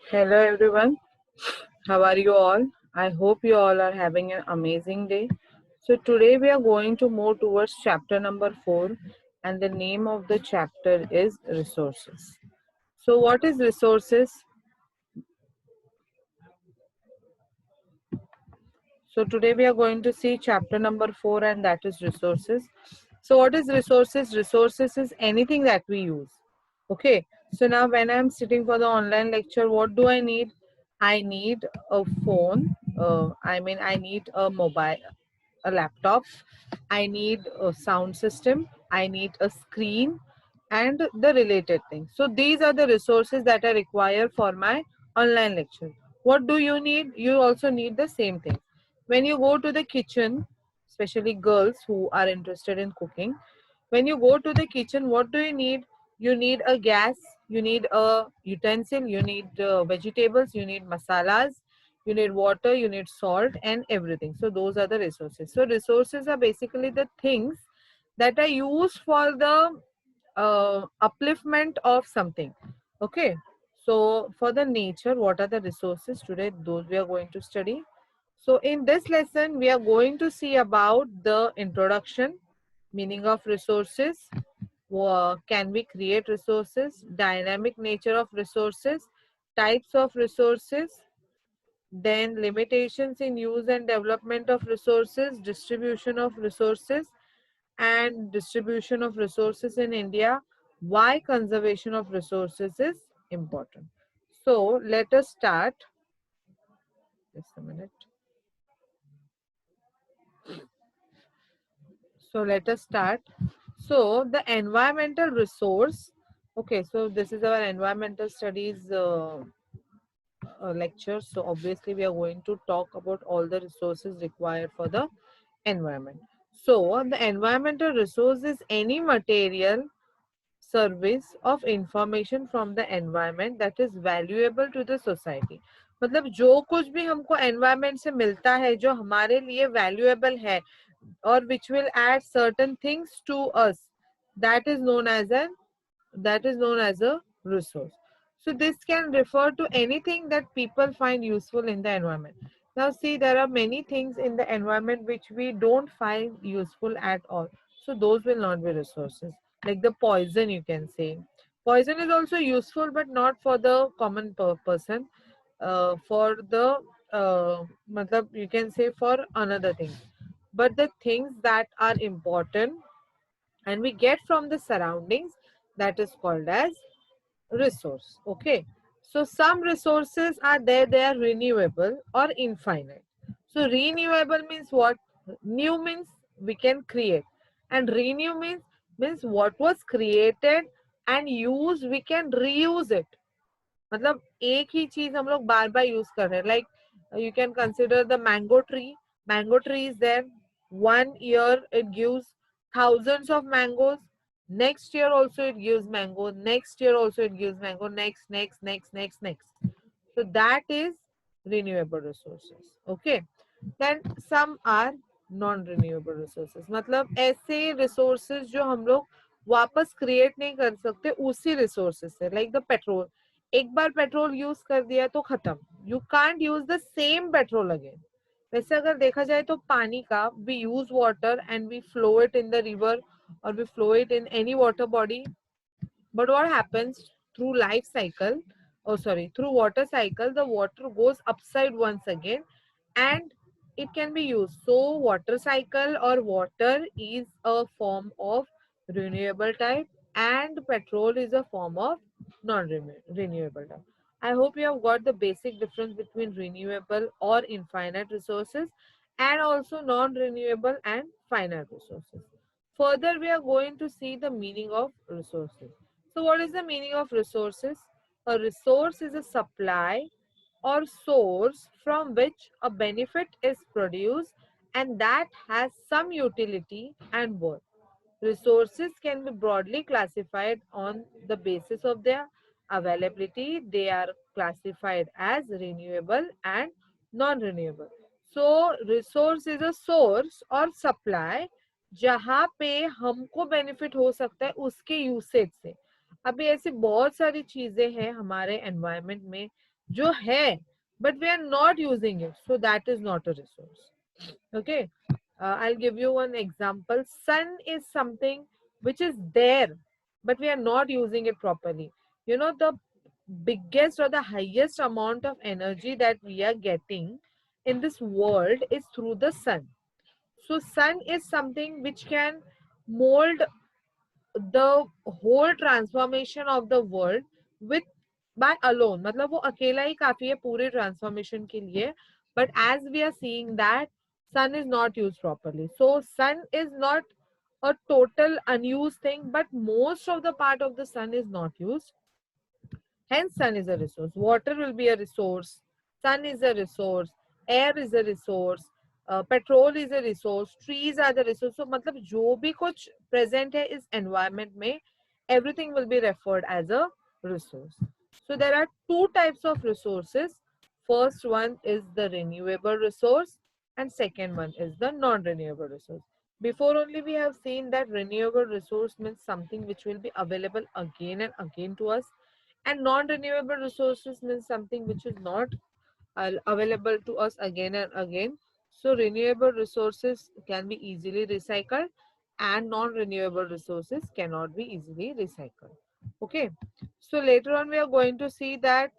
Hello everyone, how are you all? I hope you all are having an amazing day. So today we are going to move towards chapter number 4 and the name of the chapter is resources. So what is resources? So today we are going to see chapter number 4 and that is resources. So what is resources? Resources is anything that we use. Okay. So now when I'm sitting for the online lecture, what do I need? I need a phone. I need a mobile, a laptop. I need a sound system. I need a screen and the related things. So these are the resources that are required for my online lecture. What do you need? You also need the same thing. When you go to the kitchen, especially girls who are interested in cooking, when you go to the kitchen, what do you need? You need a gas, you need a utensil, you need vegetables, you need masalas, you need water, you need salt and everything. So those are the resources. So resources are basically the things that are used for the upliftment of something. Okay. So for the nature, what are the resources today? Those we are going to study. So in this lesson, we are going to see about the introduction, meaning of resources, can we create resources, dynamic nature of resources, types of resources, then limitations in use and development of resources, distribution of resources and distribution of resources in India, why conservation of resources is important. So let us start. Just a minute. So let us start. So the environmental resource. Okay, so this is our environmental studies lecture. So obviously we are going to talk about all the resources required for the environment. So the environmental resource is any material, service of information from the environment that is valuable to the society. मतलब जो कुछ भी हमको environment से मिलता है जो हमारे लिए valuable है or which will add certain things to us, that is known as a resource. So this can refer to anything that people find useful in the environment. Now see, there are many things in the environment which we don't find useful at all. So those will not be resources. Like the poison, you can say. Poison is also useful, but not for the common person. For the you can say for another thing. But the things that are important and we get from the surroundings, that is called as resource. Okay, so some resources are there, they are renewable or infinite. So renewable means what? New means we can create, and renew means what was created and used we can reuse it. मतलब एक ही चीज हम लोग बार बार use कर रहे हैं. Like you can consider the mango tree. Mango tree is there. 1 year it gives thousands of mangoes. Next year also it gives mango. Next year also it gives mango. Next. So that is renewable resources. Okay. Then some are non-renewable resources. मतलब ऐसे resources जो हम लोग वापस create नहीं कर सकते उसी resources से. Like the petrol. एक बार पेट्रोल यूज कर दिया तो खत्म. You can't use the same petrol again. वैसे अगर देखा जाए तो पानी का we use water and we flow it in the river or we flow it in any water body. But what happens through life cycle, through water cycle, the water goes upside once again and it can be used. So water cycle or water is a form of renewable type and petrol is a form of non-renewable type. I hope you have got the basic difference between renewable or infinite resources and also non-renewable and finite resources. Further, we are going to see the meaning of resources. So what is the meaning of resources? A resource is a supply or source from which a benefit is produced and that has some utility and worth. Resources can be broadly classified on the basis of their availability. They are classified as renewable and non-renewable. So resource is a source or supply जहाँ पे हमको benefit हो सकता है उसके usage से. अभी ऐसी बहुत सारी चीजें हैं हमारे एनवायरनमेंट में जो है, but we are not using it, so that is not a resource. Okay, I'll give you one example. Sun is something which is there, but we are not using it properly. You know, the biggest or the highest amount of energy that we are getting in this world is through the sun. So sun is something which can mold the whole transformation of the world with by alone. मतलब वो अकेला ही काफी है पूरे transformation के लिए. But as we are seeing that sun is not used properly, so sun is not a total unused thing, but most of the part of the sun is not used. Hence, sun is a resource. Water will be a resource. Sun is a resource. Air is a resource. Petrol is a resource. Trees are the resource. So, मतलब जो भी कुछ present है इस environment में, everything will be referred as a resource. So, there are two types of resources. First one is the renewable resource, and second one is the non-renewable resource. Before only we have seen that renewable resource means something which will be available again and again to us, and non-renewable resources means something which is not available to us again and again. So renewable resources can be easily recycled, and non-renewable resources cannot be easily recycled. Okay, so later on we are going to see that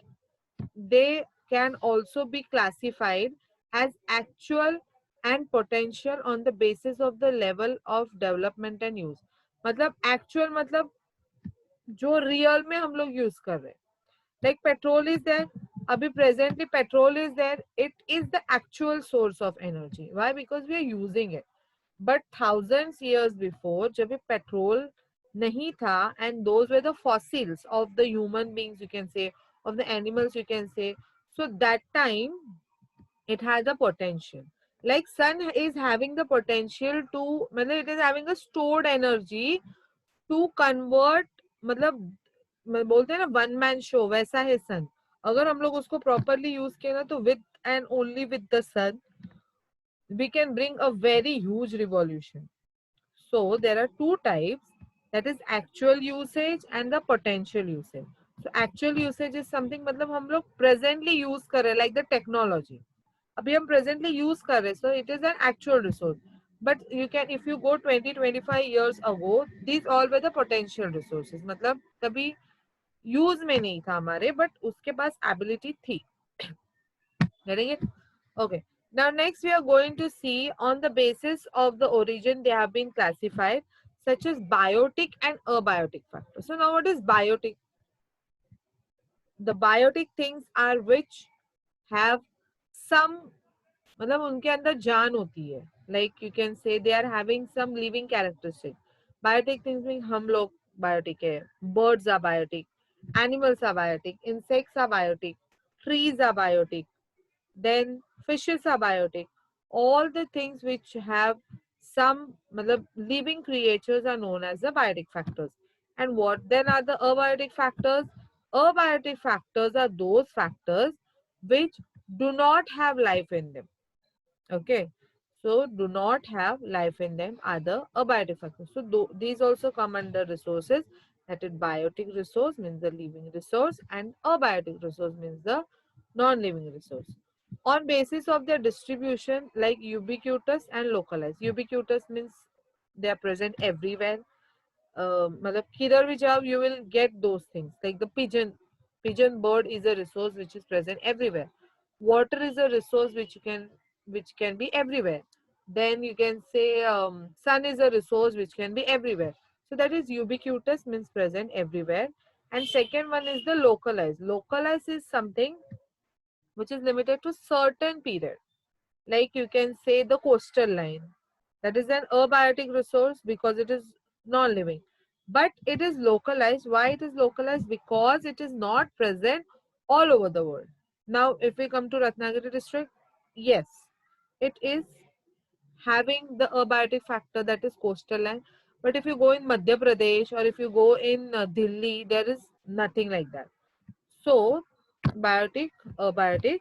they can also be classified as actual and potential on the basis of the level of development and use. मतलब actual मतलब जो real में हम लोग use कर रहे हैं. Like petrol is there. Abhi presently petrol is there. It is the actual source of energy. Why? Because we are using it. But thousands years before, जब ये petrol नहीं था, and those were the fossils of the human beings, you can say, of the animals, you can say. So that time it has a potential. Like sun is having the potential to, मतलब it is having a stored energy to convert, मतलब बोलते हैं ना one man show, वैसा है सन. अगर हम लोग उसको प्रॉपरली यूज किए ना, तो with and only with the sun we can bring a very huge revolution. So there are two types, that is actual usage and the potential usage. So actual usage is something मतलब हम लोग presently use कर रहे हैं, like the technology. अभी हम presently use कर रहे हैं, so it is an actual resource. But you can, if you go 20-25 years ago, these all were the potential resources. मतलब कभी यूज में नहीं था हमारे, बट उसके पास एबिलिटी थी. Getting it? Okay. Now next we are going to see on the basis of the origin they have been classified, such as biotic and abiotic factors. So now what is biotic? The biotic things are which have some, मतलब उनके अंदर जान होती है. Like you can say they are having some living characteristic. Biotic things mean हम लोग biotic है, birds are biotic, animals are biotic, insects are biotic, trees are biotic, then fishes are biotic. All the things which have some, matlab, living creatures are known as the biotic factors. And what then are the abiotic factors? Abiotic factors are those factors which do not have life in them. Okay, so do not have life in them are the abiotic factors. So these also come under resources. That is, biotic resource means the living resource, and abiotic resource means the non-living resource. On basis of their distribution, like ubiquitous and localized. Ubiquitous means they are present everywhere. मतलब किधर भी जाओ, you will get those things. Like the pigeon bird is a resource which is present everywhere. Water is a resource which can be everywhere. Then you can say sun is a resource which can be everywhere. So that is ubiquitous, means present everywhere. And second one is the localized. Localized is something which is limited to certain period. Like you can say the coastal line. That is an abiotic resource because it is non-living. But it is localized. Why it is localized? Because it is not present all over the world. Now, if we come to Ratnagiri district, yes, it is having the abiotic factor, that is coastal line. But if you go in Madhya Pradesh or if you go in Delhi, there is nothing like that. So, biotic, abiotic,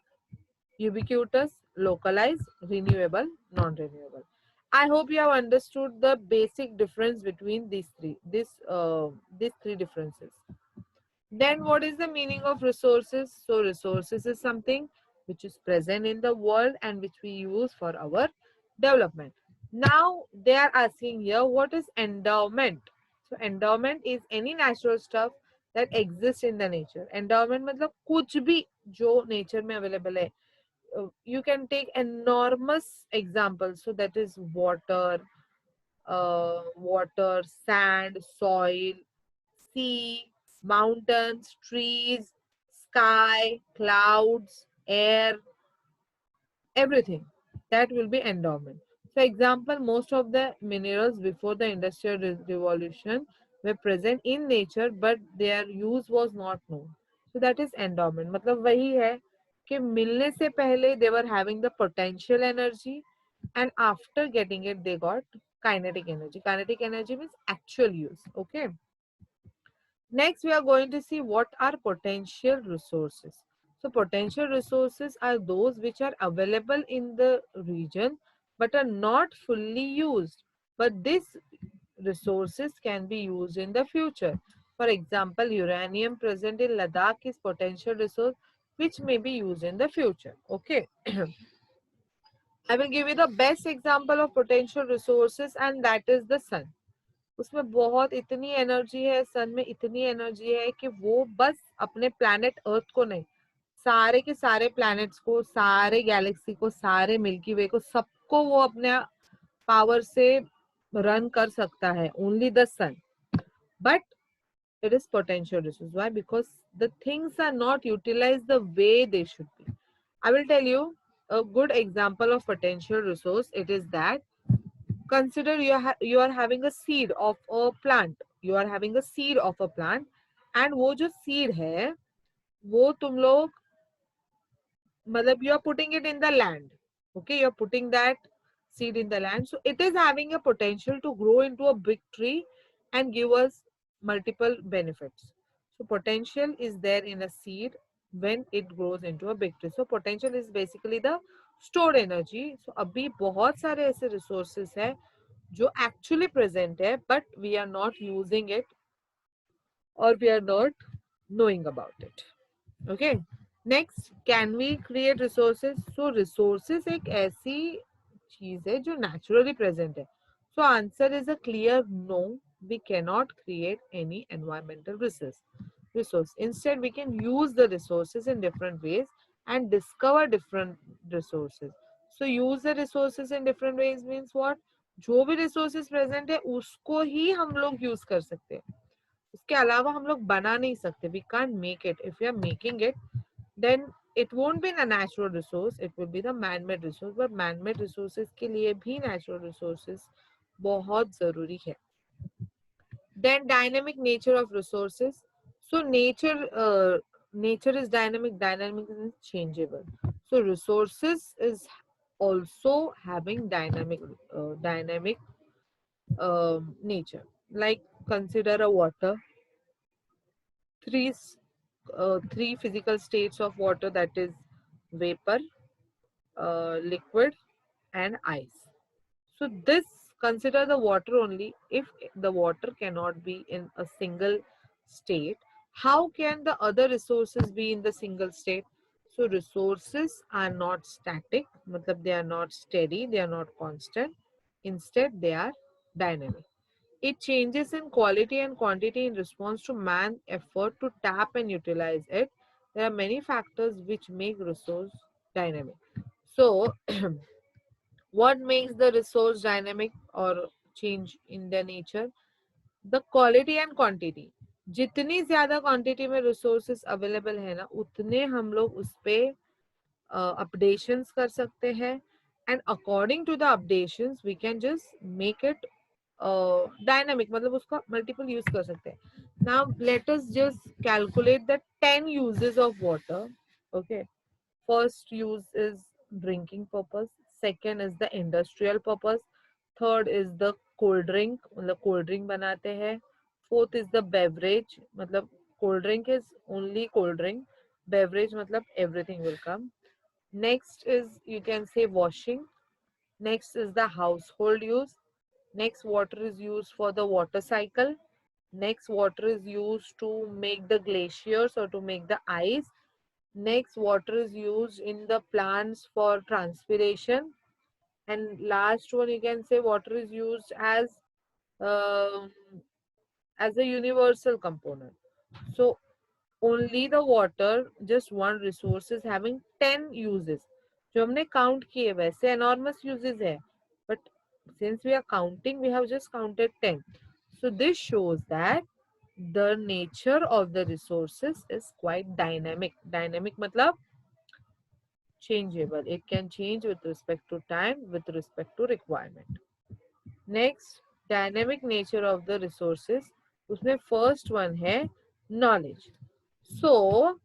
ubiquitous, localized, renewable, non-renewable. I hope you have understood the basic difference between these three differences. Then what is the meaning of resources? So resources is something which is present in the world and which we use for our development. Now they are asking here, what is endowment? So endowment is any natural stuff that exists in the nature. Endowment मतलब कुछ भी जो nature में available है. You can take enormous examples. So that is water, sand, soil, sea, mountains, trees, sky, clouds, air, everything. That will be endowment. So example, most of the minerals before the industrial revolution were present in nature but their use was not known. So that is endowment. मतलब वही है कि मिलने से पहले they were having the potential energy and after getting it they got kinetic energy. Kinetic energy means actual use. Okay. Next, we are going to see what are potential resources. So, potential resources are those which are available in the region but are not fully used. But these resources can be used in the future. For example, uranium present in Ladakh is potential resource which may be used in the future. Okay. I will give you the best example of potential resources and that is the sun. उसमें बहुत इतनी energy है, सन में इतनी energy है कि वो बस अपने प्लैनेट अर्थ को नहीं, सारे के सारे प्लैनेट्स को, सारे गैलेक्सी को, सारे मिल्की वे को, सबको वो अपने पावर से रन कर सकता है. Only the sun. But it is potential resource. Why? Because the things are not utilized the way they should be. I will tell you a good example of potential resource. It is that consider you are having a seed of a plant. You are having a seed of a plant and वो जो seed है वो तुम लोग मतलब you are putting it in the land. Okay, you are putting that seed in the land, so it is having a potential to grow into a big tree and give us multiple benefits. So potential is there in a seed when it grows into a big tree. So potential is basically the stored energy. So अभी बहुत सारे ऐसे resources है जो actually present है but we are not using it or we are not knowing about it. Okay. Next, can we create resources? So resources एक ऐसी चीज है जो naturally present है. So answer is a clear no. We cannot create any environmental resource. Instead, we can use the resources in different ways and discover different resources. So use the resources in different ways means what? जो भी resources present है उसको ही हम लोग use कर सकते हैं. उसके अलावा हम लोग बना नहीं सकते. We can't make it. If we are making it, then it won't be a natural resource, it will be the man-made resource. But man-made resources के लिए भी natural resources बहुत जरूरी है. Then dynamic nature of resources. So nature is dynamic. Dynamic is changeable. So resources is also having dynamic nature. Like consider a water. Three three physical states of water, that is vapor, liquid and ice. So this, consider the water only. If the water cannot be in a single state, how can the other resources be in the single state? So resources are not static, matlab they are not steady, they are not constant. Instead, they are dynamic. It changes in quality and quantity in response to man's effort to tap and utilize it. There are many factors which make resource dynamic. So what makes the resource dynamic or change in their nature? The quality and quantity. जितनी ज्यादा quantity में resources available है ना उतने हम लोग उस पे अपडेशंस कर सकते हैं and according to the updations we can just make it dynamic, मतलब उसका मल्टीपल यूज कर सकते हैं. Now let us just calculate the 10 uses of water. Okay. First use is drinking purpose. Second is the industrial purpose. Third is the cold drink, मतलब cold drink बनाते हैं. Fourth is the beverage, मतलब cold drink is only cold drink. Beverage मतलब everything will come. Next is, you can say, washing. Next is the household use. Next, water is used for the water cycle. Next, water is used to make the glaciers or to make the ice. Next, water is used in the plants for transpiration. And last one, you can say water is used um, as a universal component. So only the water, just one resource, is having 10 uses. जो हमने count किए वैसे enormous uses है, but since we are counting, we have just counted 10. So this shows that the nature of the resources is quite dynamic. Dynamic मतलब changeable. It can change with respect to time, with respect to requirement. Next, dynamic nature of the resources. उसमें first one है knowledge. So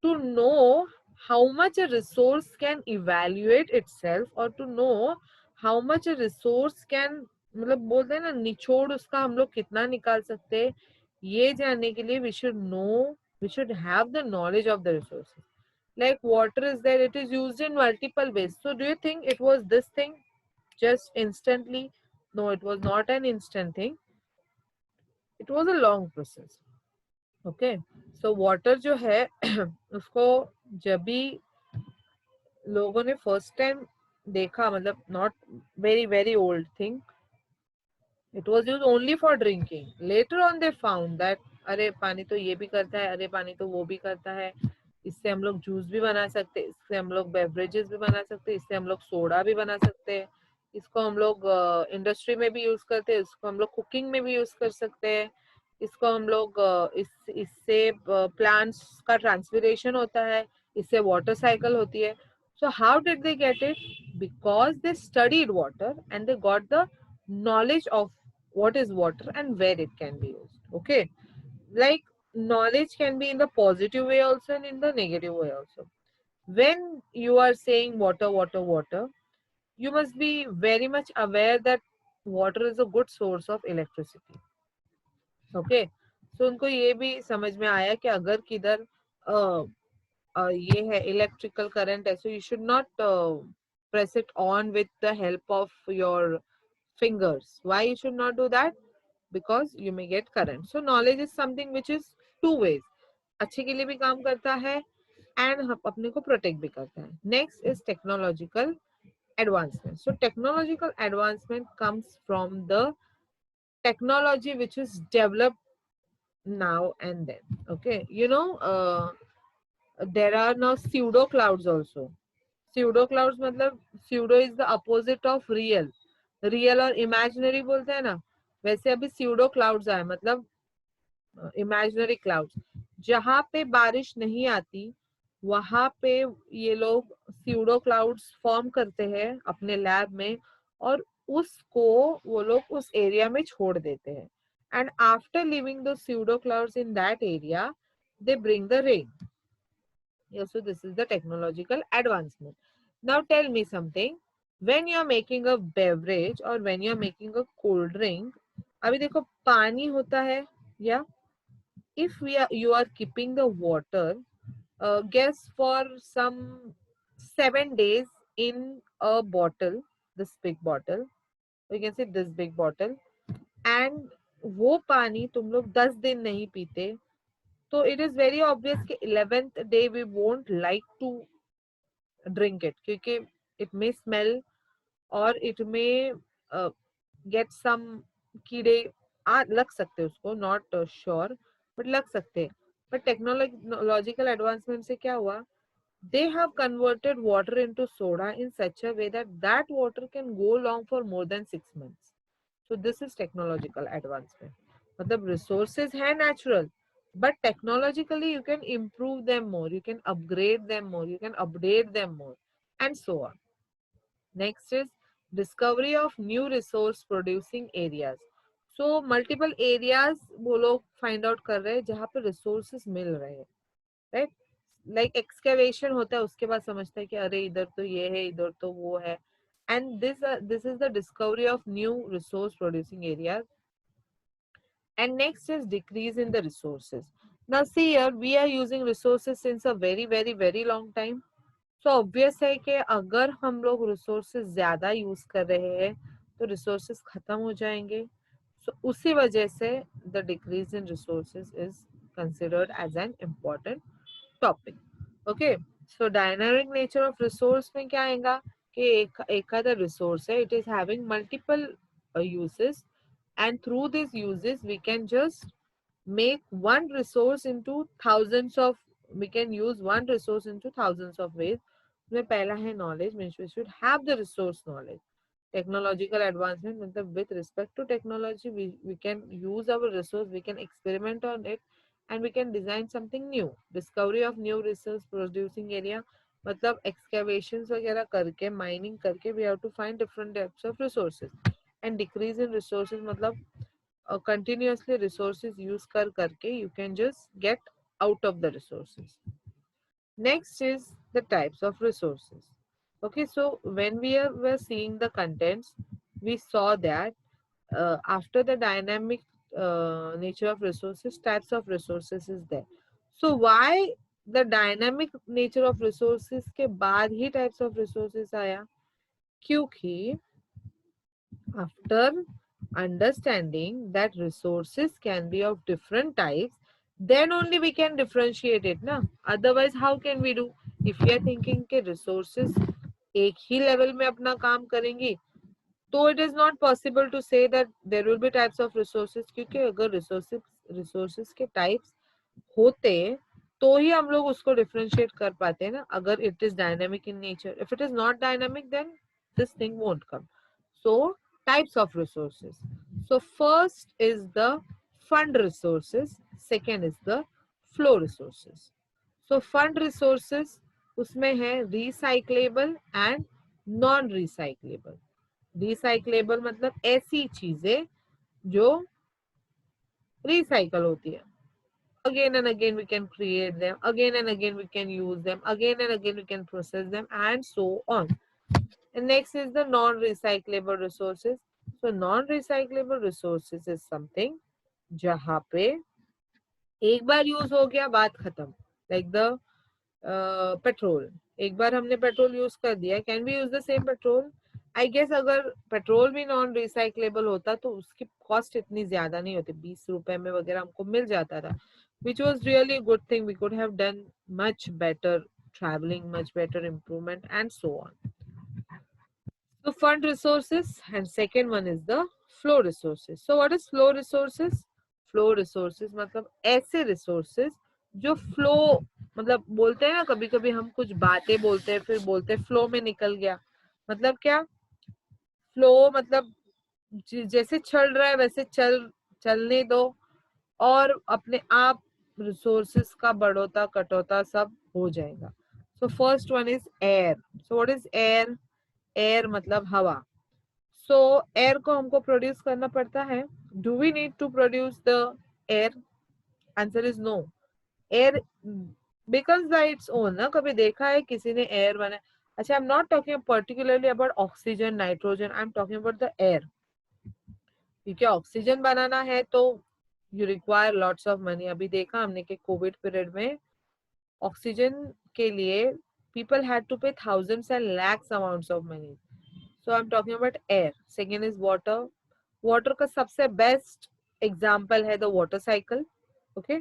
to know how much a resource can evaluate itself or to know how much a resource can, मतलब बोलते हैं ना निचोड़ उसका हम लोग कितना निकाल सकते हैं, ये जानने के लिए we should have the knowledge of the resources. Like water is there, it is used in multiple ways. So do you think it was this thing just instantly? No, it was not an instant thing. It was a long process. Okay, so water जो है उसको जब भी लोगों ने first time देखा, मतलब not very very old thing, it was used only for drinking. Later on they found that अरे पानी तो ये भी करता है, अरे पानी तो वो भी करता है, इससे हम लोग जूस भी बना सकते हैं, इससे हम लोग बेवरेजेस भी बना सकते हैं, इससे हम लोग सोडा भी बना सकते हैं, इसको हम लोग इंडस्ट्री में भी यूज करते हैं, इसको हम लोग कुकिंग में भी यूज कर सकते हैं, इसको हम लोग इससे प्लांट्स का ट्रांसपिरेशन होता है, इससे वाटर साइकिल होती है. So how did they get it? Because they studied water and they got the knowledge of what is water and where it can be used. Okay, like knowledge can be in the positive way also and in the negative way also. When you are saying water water water, you must be very much aware that water is a good source of electricity. Okay, so उनको ये भी समझ में आया कि अगर किधर ये है इलेक्ट्रिकल करंट है, so you should not press it on with the help of your fingers. Why you should not do that? Because you may get current. So knowledge is something which is two ways. अच्छे के लिए भी काम करता है and अपने को protect भी करता है. Next is technological advancement. So technological advancement comes from the technology which is developed now and then. Okay, you know, there are now pseudo clouds also. Pseudo clouds मतलब pseudo is the opposite of real. Real और imaginary बोलते हैं ना, वैसे अभी pseudo clouds आए, मतलब imaginary clouds. जहां पे बारिश नहीं आती वहां पे ये लोग स्यूडो क्लाउड्स फॉर्म करते हैं अपने लैब में, और उसको वो लोग उस एरिया में छोड़ देते हैं. And after living the pseudo clouds in that area, they bring the rain. So this is the technological advancement. Now tell me something. When you are making a beverage or when you are making a cold drink, अभी देखो पानी होता है, या if you are keeping the water, guess for some 7 days in a bottle, this big bottle, you can say this big bottle, and वो पानी तुम लोग 10 दिन नहीं पीते, तो it is very obvious कि 11th day we won't like to drink it, क्योंकि it may smell or it may get some कीड़े लग सकते हैं उसको, not sure, but लग सकते हैं. but technological advancement से क्या हुआ? They have converted water into soda in such a way that that water can go long for more than 6 months. So this is technological advancement. मतलब resources है natural, but technologically you can improve them more, you can upgrade them more, you can update them more, and so on. Next is discovery of new resource producing areas. So multiple areas वो लोग find out कर रहे हैं जहाँ पे resources मिल रहे हैं, right? Like excavation होता है, उसके बाद समझता है कि अरे इधर तो ये है, इधर तो वो है. And this is the discovery of new resource producing areas. And next is decrease in the resources. Now see here, we are using resources since a very long time. So obvious है कि अगर हम लोग resources ज्यादा use कर रहे हैं तो resources खत्म हो जाएंगे. So उसी वजह से the decrease in resources is considered as an important topic. Okay, so dynamic nature of resource में क्या आएगा कि एक का the resource है, it is having multiple uses, and through these uses we can just make one resource into thousands of, we can use one resource into thousands of ways. उसमें पहला है knowledge, means we should have the resource knowledge. Technological advancement, मतलब with respect to technology we can use our resource, we can experiment on it, and we can design something new. Discovery of new resource producing area, मतलब excavations वगैरह करके, mining करके we have to find different types of resources. And decrease in resources मतलब continuously resources use करके you can just get out of the resources. Next is the types of resources. Okay, so when were seeing the contents, we saw that after the dynamic nature of resources, types of resources is there. So why the dynamic nature of resources के बाद ही types of resources आया? क्योंकि after understanding that resources can be of different types, then only we can differentiate it na. Otherwise how can we do? If we are thinking के resources एक ही level में अपना काम करेंगी, तो it is not possible to say that there will be types of resources, क्योंकि अगर resources के types होते तो ही हम लोग उसको differentiate कर पाते हैं ना. अगर it is dynamic in nature, if it is not dynamic, then this thing won't come. So types of resources. So first is the fund resources, second is the flow resources. So fund resources उसमें है recyclable and non recyclable. Recyclable मतलब ऐसी चीजें जो recycle होती है. Again and again we can create them, again and again we can use them, again and again we can process them, and so on. And next is the non-recyclable resources. So non-recyclable resources is something जहाँ पे एक बार use हो गया बात खत्म. Like the petrol, एक बार हमने petrol use कर दिया, can we use the same petrol? I guess अगर पेट्रोल भी नॉन रिसाइक्लेबल होता तो उसकी कॉस्ट इतनी ज्यादा नहीं होती, 20 रुपए में वगैरह हमको मिल जाता था, which was really good thing. We could have done much better traveling, much better improvement, and so on. So fund resources, and second one is the flow resources. So what is flow resources? Flow resources मतलब ऐसे resources जो flow, मतलब बोलते हैं ना कभी कभी हम कुछ बातें बोलते हैं फिर बोलते हैं flow में निकल गया. मतलब क्या? flow मतलब जैसे चल रहा है वैसे चलने दो, और अपने आप resources का बढ़ोता कटौता सब हो जाएगा. So first one is air. So what is air? Air मतलब हवा. So air को हमको प्रोड्यूस करना पड़ता है. Do we need to produce the air? Answer is no. Air becomes by its own ना. कभी देखा है किसी ने air बना? अच्छा, I'm not talking particularly about oxygen, nitrogen. I'm talking about the air. क्योंकि ऑक्सीजन बनाना है तो you require lots of money. अभी देखा हमने कि कोविड पीरियड में ऑक्सीजन के लिए people had to pay thousands and lakhs amounts of money. So I'm talking about air. Second is water. Water का सबसे बेस्ट एग्जाम्पल है the water cycle. Okay,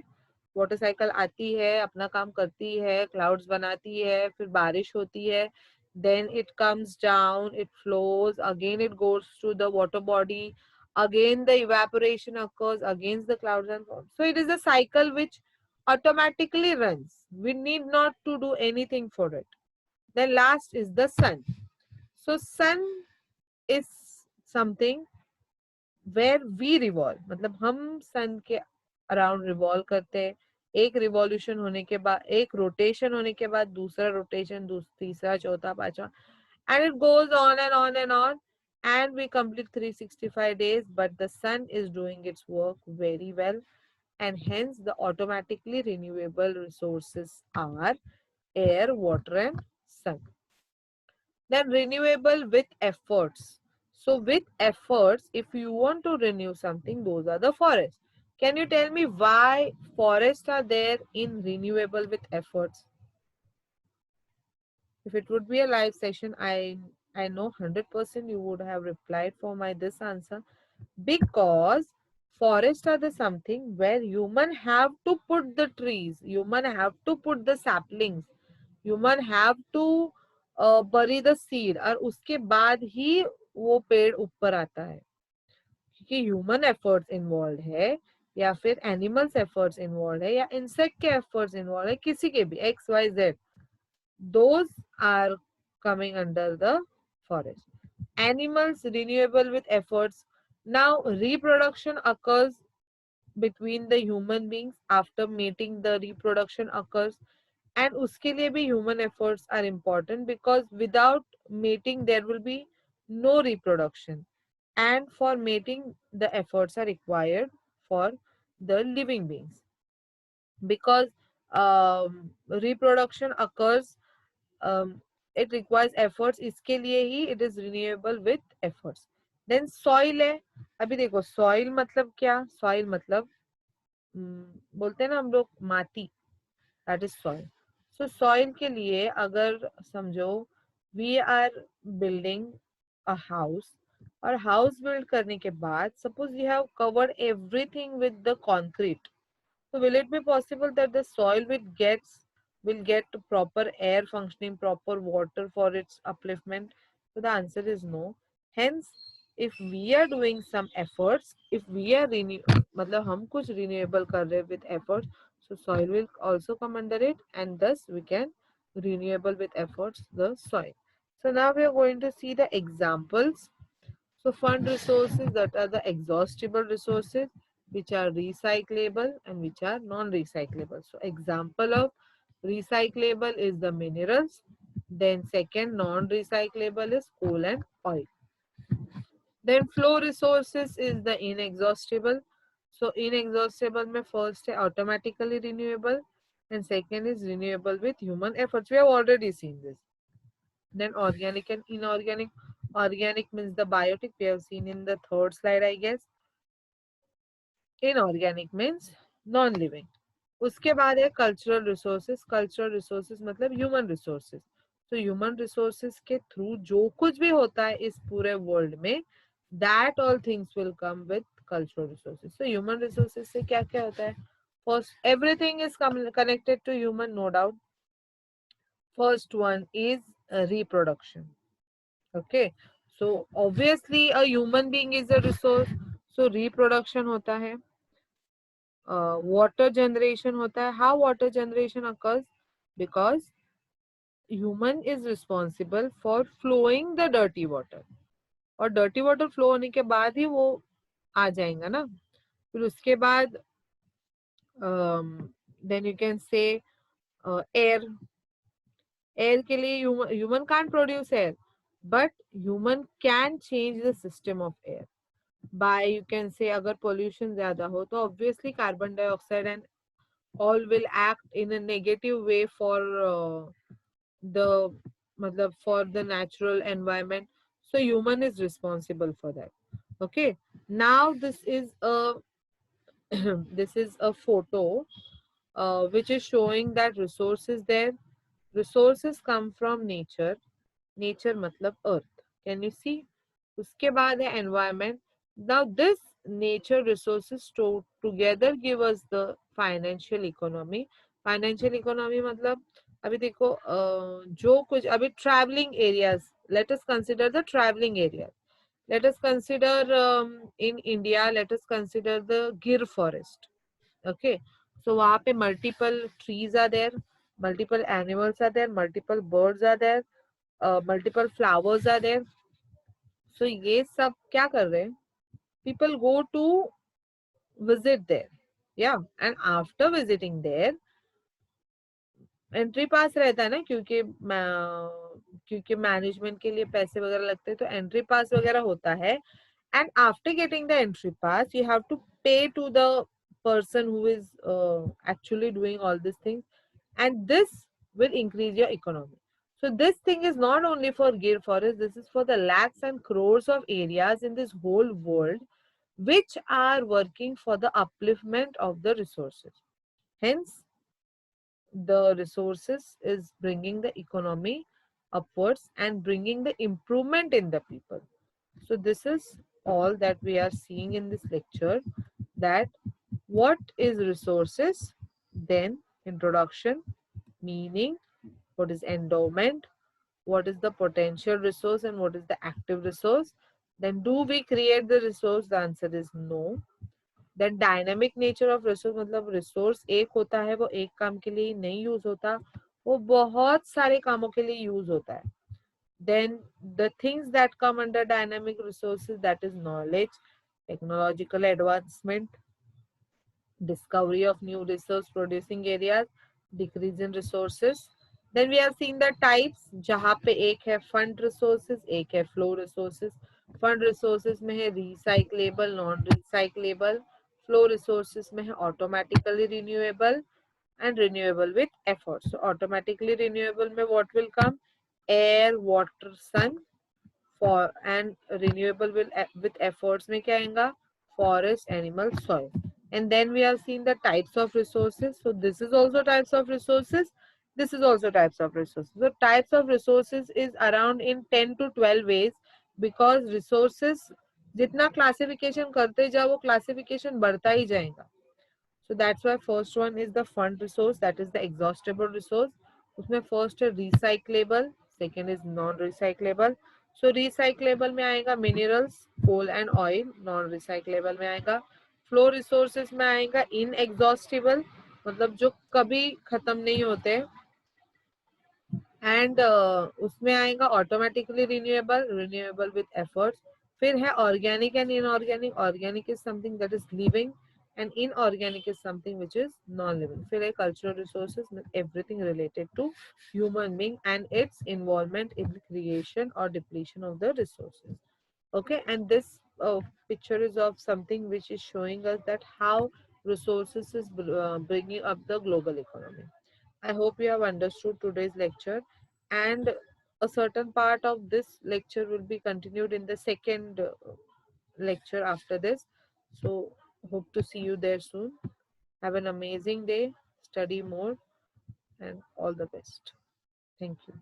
water cycle आती है, अपना काम करती है, क्लाउड्स बनाती है, फिर बारिश होती है, then it comes down, it flows, again it goes to the water body, again the evaporation occurs, again the clouds and forms. So it is a cycle which automatically runs. We need not to do anything for it. Then last is the sun. So sun is something where we revolve, मतलब हम सन के around revolve करते हैं. एक revolution होने के बाद, एक रोटेशन होने के बाद दूसरा रोटेशन, तीसरा, चौथा, पांचवा, and it goes on and on and on, and we complete 365 days, but the sun is doing its work very well, and hence the automatically renewable resources are air, water and sun. Then renewable with efforts. So with efforts, if you want to renew something, those are the forests. Can you tell me why forests are there in renewable with efforts? If it would be a live session, I know 100% you would have replied for my this answer, because Forests are the something where human have to put the trees, human have to put the saplings, human have to bury the seed, और उसके बाद ही वो पेड़ ऊपर आता है, क्योंकि human efforts involve है, या फिर एनिमल्स एफर्ट्स इन्वॉल्व है, या इंसेक्ट के एफर्ट्स इन्वॉल्व है, किसी के भी X Y Z, those are coming under the forest. Animals renewable with efforts. Now reproduction occurs between the human beings. After mating the reproduction occurs, and uske liye bhi human efforts are important, because without mating there will be no reproduction, and for mating the efforts are required for the living beings, because reproduction occurs, um, it requires efforts, इसके लिए ही it is renewable with efforts. Then soil है, अभी देखो soil मतलब क्या, soil मतलब बोलते हैं ना हम लोग माटी, that is soil. So soil के लिए अगर समझो we are building a house, और house build करने के बाद suppose you have covered everything with the concrete, so will it be possible that the soil will get proper air functioning, proper water for its upliftment? So the answer is no. Hence, if we are doing some efforts, if we are मतलब हम कुछ renewable कर रहे with efforts, so soil will also come under it, and thus we can renewable with efforts the soil. So now we are going to see the examples. So fund resources, that are the exhaustible resources, which are recyclable and which are non-recyclable. So example of recyclable is the minerals. Then second non-recyclable is coal and oil. Then flow resources is the inexhaustible. So inexhaustible mein first है automatically renewable, and second is renewable with human efforts. We have already seen this. Then organic and inorganic. Organic means the biotic, we have seen in the third slide, I guess. Inorganic means non-living. उसके बाद है cultural resources. Cultural resources मतलब human resources. तो human resources के through जो कुछ भी होता है इस पूरे वर्ल्ड में, that all things will come with cultural resources. तो ह्यूमन रिसोर्सेज से क्या क्या होता है? First, everything is connected to human, no doubt. First one is reproduction. Okay, so obviously a human being is a resource, so reproduction होता है. Water generation होता है. How water generation occurs? Because human is responsible for flowing the dirty water, और dirty water flow होने के बाद ही वो आ जाएगा ना. फिर उसके बाद then you can say air. Air के लिए human can't produce air, but human can change the system of air by, you can say, अगर pollution ज़्यादा हो तो obviously carbon dioxide and all will act in a negative way for the मतलब for the natural environment. So human is responsible for that. Okay, now this is a this is a photo which is showing that resources there. Resources come from nature. Nature matlab earth. Can you see? उसके बाद है environment. Now this nature resources together give us the financial economy. Financial economy मतलब अभी देखो जो कुछ अभी traveling areas, let us consider the traveling areas. Let us consider in India, let us consider the Gir forest. Okay, so वहाँ पे multiple trees are there, multiple animals are there, multiple birds are there, multiple flowers are there. So ये सब क्या कर रहे हैं? People go to visit there. Yeah, and after visiting there, entry पास रहता है ना, क्योंकि मैनेजमेंट के लिए पैसे वगैरह लगते हैं, तो एंट्री पास वगैरह होता है. And after getting the entry pass you have to pay to the person who is actually doing all these things, and this will increase your economy. So this thing is not only for Gir forest, this is for the lakhs and crores of areas in this whole world which are working for the upliftment of the resources. Hence the resources is bringing the economy upwards and bringing the improvement in the people. So this is all that we are seeing in this lecture. that what is resources, then introduction, meaning, what is endowment, what is the potential resource and what is the active resource. Then do we create the resource? The answer is no. Then dynamic nature of resource, मतलब resource एक होता है वो एक काम के लिए नहीं यूज होता, वो बहुत सारे कामों के लिए यूज होता है. Then the things that come under dynamic resources, that is knowledge, technological advancement, discovery of new resource producing areas, decrease in resources. Then we have seen the types, जहाँ पे एक है fund resources, एक है flow resources. Fund resources में है recyclable, non recyclable. Flow resources में है automatically renewable and renewable with effort. So automatically renewable में what will come? Air, water, sun. For and renewable will with efforts में क्या आएगा? Forest, animal, soil. And then we have seen the types of resources. So this is also types of resources, this is also types of resources. So types of resources is around in 10 to 12 ways, because resources जितना classification करते जाओ वो classification बढ़ता ही जाएगा. So that's why first one is the fund resource, that is the exhaustible resource. उसमें first है recyclable, second is non recyclable. So recyclable में आएगा minerals, coal and oil. Non recyclable में आएगा flow resources में आएगा inexhaustible, मतलब जो कभी खत्म नहीं होते. एंड उसमें आएगा automatically renewable, renewable with efforts. फिर है organic and inorganic. Organic is something that is living and inorganic is something which is non living. फिर है कल्चरल रिसोर्सेज में everything related to human being and its involvement in the creation और depletion of the resources. Okay, and this picture is of something which is showing us that how resources is bringing up the global economy. I hope you have understood today's lecture, and a certain part of this lecture will be continued in the second lecture after this. So, hope to see you there soon. Have an amazing day, study more, and all the best. Thank you.